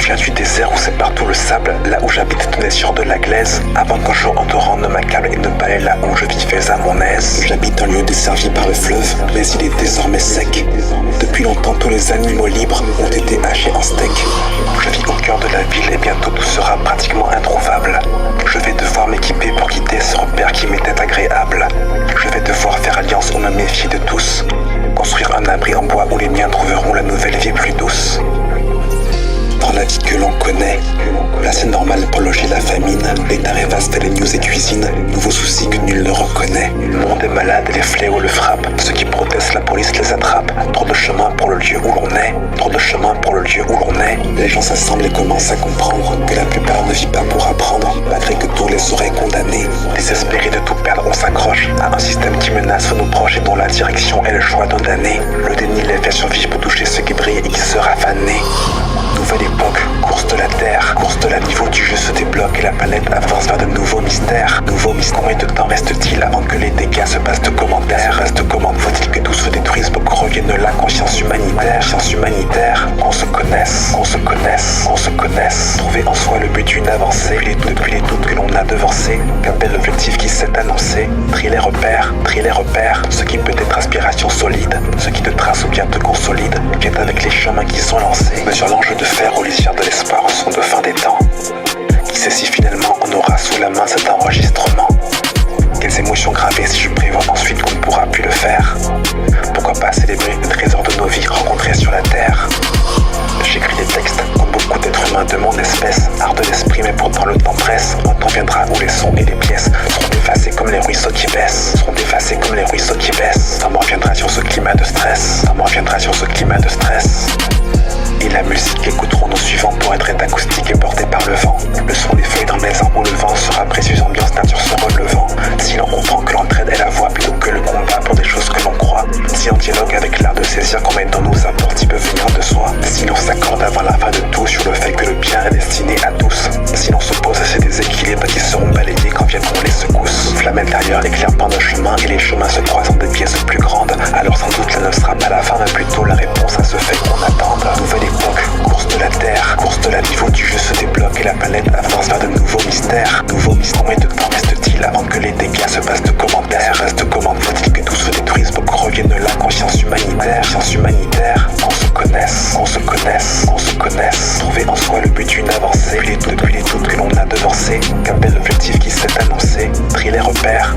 viens du désert où c'est partout le sable. Là où j'habite tenais sur de la glaise. Avant qu'un jour en torrent ne m'accable et ne balaie là où je vivais à mon aise. J'habite un lieu desservi par le fleuve, mais il est désormais sec. Depuis longtemps tous les animaux libres ont été hachés en steak. Je vis au cœur de la ville et bientôt tout sera pratiquement introuvable. Je vais devoir m'équiper pour quitter ce repère qui m'était agréable. Je vais devoir faire alliance ou me méfier de tous. Construire un abri en bois où les miens trouveront la nouvelle vie plus douce. Dans la vie que l'on connaît, là c'est normal pour loger la famine. Les tarés vastes, les news et cuisine, nouveaux soucis que nul ne reconnaît. Le monde est malade et les fléaux le frappent. Ceux qui protestent, la police les attrape. Trop de chemin pour le lieu où l'on est. Trop de chemin pour le lieu où l'on est. Les gens s'assemblent et commencent à comprendre que la plupart ne vit pas pour apprendre, malgré que tous les auraient condamnés. Désespérés de tout perdre, on s'accroche à un système qui menace nos proches et dont la direction est le choix d'un damné. Le déni les fait survivre pour toucher ceux qui brillent et qui se raffanent. Nouvelle époque, course de la terre, course de la niveau du jeu se débloque et la planète avance vers de nouveaux mystères. Combien de temps reste-t-il avant que les dégâts se passent de commentaires? Faut-il que tout se détruise pour qu'on revienne la conscience humanitaire, qu'on se connaisse, trouver en soi le but d'une avancée, depuis les doutes que l'on a devancés, qu'appelle l'objectif qui s'est annoncé, trier les repères, ce qui peut être aspiration solide, ce qui te trace ou bien te consolide, vient avec les chemins qui sont lancés, mesure l'enjeu de faire aux lisières de l'espoir au son de fin des temps. Qui sait si finalement on aura sous la main cet enregistrement? Quelles émotions gravées si je prévois ensuite qu'on ne pourra plus le faire? Pourquoi pas célébrer le trésor de nos vies rencontrés sur la terre? J'écris des textes comme beaucoup d'êtres humains de mon espèce. Art de l'esprit mais pourtant le temps presse. Un temps viendra où les sons et les pièces seront effacés comme les ruisseaux qui baissent. Ça me reviendra sur ce climat de stress. Et la musique écouteront nos suivants pour être acoustique et portée par le vent. Le son des feuilles dans les arbres où le vent sera précieuse ambiance nature se relevant. Si l'on comprend que l'entraide est la voie plutôt que le combat pour des choses que l'on croit. Si on dialogue avec l'art de saisir combien dans nous apporte qui peut venir de soi. Si l'on s'accorde avant la fin de tout sur le fait que le bien est destiné à tous. Si l'on s'oppose à ces déséquilibres qui seront balayés quand viendront les secousses. Flamme intérieure éclaire plein de chemins et les chemins se croisent en des pièces plus grandes. Alors sans doute là ne sera pas la fin mais plutôt la réponse à ce fait qu'on attende. Nouvelle époque, course de la terre, course de la niveau du jeu se débloque et la planète avance vers de nouveaux mystères. Combien de temps reste-t-il avant que les dégâts se passent de commentaires? Faut-il que tout se détruise pour qu'on revienne la conscience humanitaire? Qu'on se connaisse, trouver en soi le but d'une avancée, depuis les doutes que l'on a devancés, qu'appelle l'objectif qui s'est annoncé, trier les repères,